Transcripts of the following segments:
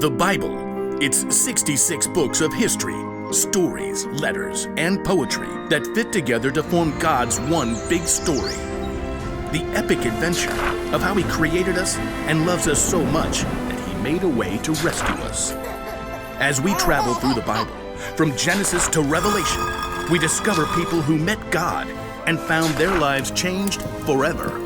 The Bible. It's 66 books of history, stories, letters, and poetry that fit together to form God's one big story. The epic adventure of how He created us and loves us so much that He made a way to rescue us. As we travel through the Bible, from Genesis to Revelation, we discover people who met God and found their lives changed forever.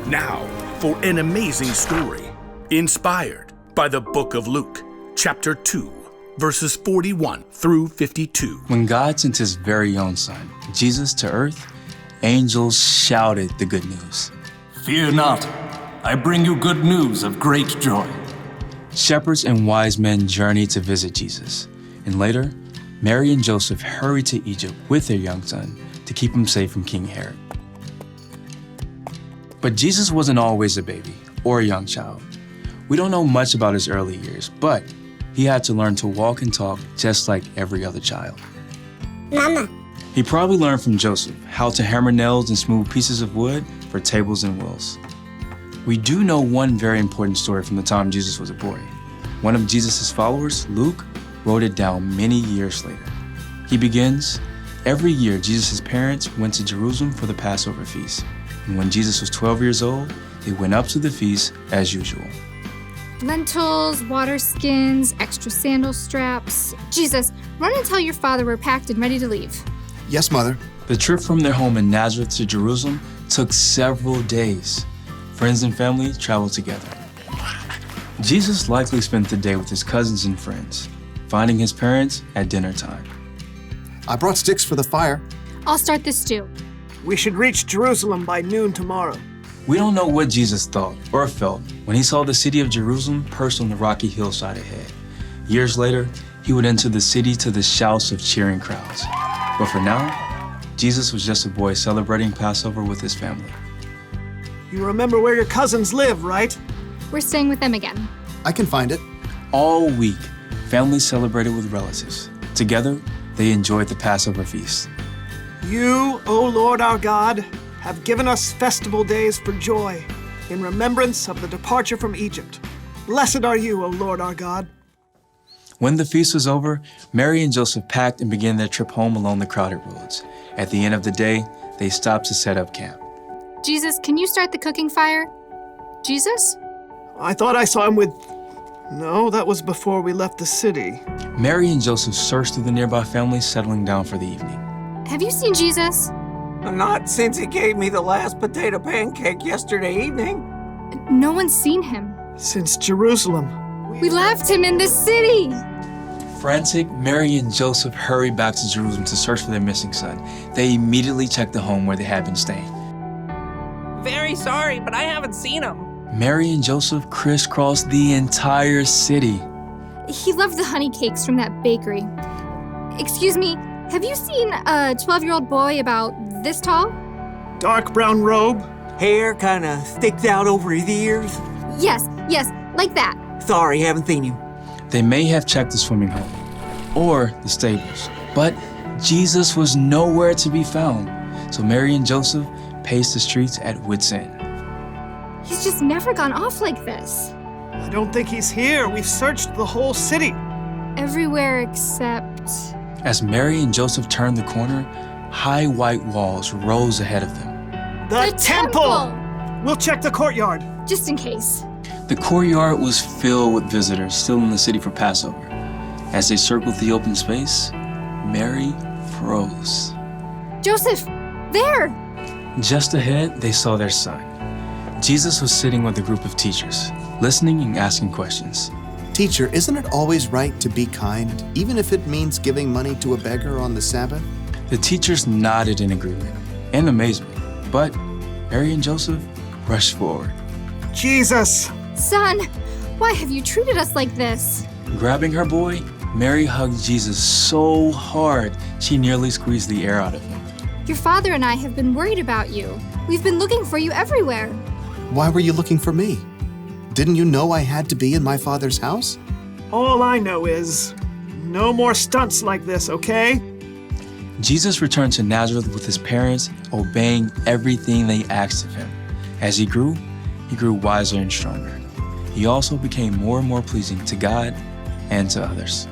Now, for an amazing story, inspired by the book of Luke, chapter 2, verses 41 through 52. When God sent His very own Son, Jesus, to earth, angels shouted the good news. Fear not, I bring you good news of great joy. Shepherds and wise men journeyed to visit Jesus, and later, Mary and Joseph hurried to Egypt with their young son to keep him safe from King Herod. But Jesus wasn't always a baby or a young child. We don't know much about his early years, but he had to learn to walk and talk just like every other child. Mama. He probably learned from Joseph how to hammer nails and smooth pieces of wood for tables and wheels. We do know one very important story from the time Jesus was a boy. One of Jesus' followers, Luke, wrote it down many years later. He begins, every year Jesus' parents went to Jerusalem for the Passover feast. And when Jesus was 12 years old, they went up to the feast as usual. Lentils, water skins, extra sandal straps. Jesus, run and tell your father we're packed and ready to leave. Yes, Mother. The trip from their home in Nazareth to Jerusalem took several days. Friends and family traveled together. Jesus likely spent the day with his cousins and friends, finding his parents at dinner time. I brought sticks for the fire. I'll start this stew. We should reach Jerusalem by noon tomorrow. We don't know what Jesus thought or felt when he saw the city of Jerusalem perched on the rocky hillside ahead. Years later, he would enter the city to the shouts of cheering crowds. But for now, Jesus was just a boy celebrating Passover with his family. You remember where your cousins live, right? We're staying with them again. I can find it. All week, families celebrated with relatives. Together, they enjoyed the Passover feast. You, O Lord our God, have given us festival days for joy, in remembrance of the departure from Egypt. Blessed are you, O Lord our God. When the feast was over, Mary and Joseph packed and began their trip home along the crowded roads. At the end of the day, they stopped to set up camp. Jesus, can you start the cooking fire? Jesus? I thought I saw him with... No, that was before we left the city. Mary and Joseph searched through the nearby families, settling down for the evening. Have you seen Jesus? Not since he gave me the last potato pancake yesterday evening. No one's seen him. Since Jerusalem. We left him in the city. Frantic, Mary and Joseph hurried back to Jerusalem to search for their missing son. They immediately checked the home where they had been staying. Very sorry, but I haven't seen him. Mary and Joseph crisscrossed the entire city. He loved the honey cakes from that bakery. Excuse me, have you seen a 12-year-old boy about this tall? Dark brown robe. Hair kinda sticks out over his ears. Yes, like that. Sorry, haven't seen him. They may have checked the swimming hole or the stables, but Jesus was nowhere to be found. So Mary and Joseph paced the streets at wit's end. He's just never gone off like this. I don't think he's here. We've searched the whole city. Everywhere except... As Mary and Joseph turned the corner, high white walls rose ahead of them. The temple! We'll check the courtyard. Just in case. The courtyard was filled with visitors still in the city for Passover. As they circled the open space, Mary froze. Joseph, there! Just ahead, they saw their son. Jesus was sitting with a group of teachers, listening and asking questions. Teacher, isn't it always right to be kind, even if it means giving money to a beggar on the Sabbath? The teachers nodded in agreement and amazement, but Mary and Joseph rushed forward. Jesus! Son, why have you treated us like this? Grabbing her boy, Mary hugged Jesus so hard she nearly squeezed the air out of him. Your father and I have been worried about you. We've been looking for you everywhere. Why were you looking for me? Didn't you know I had to be in my Father's house? All I know is, no more stunts like this, okay? Jesus returned to Nazareth with his parents, obeying everything they asked of him. As he grew wiser and stronger. He also became more and more pleasing to God and to others.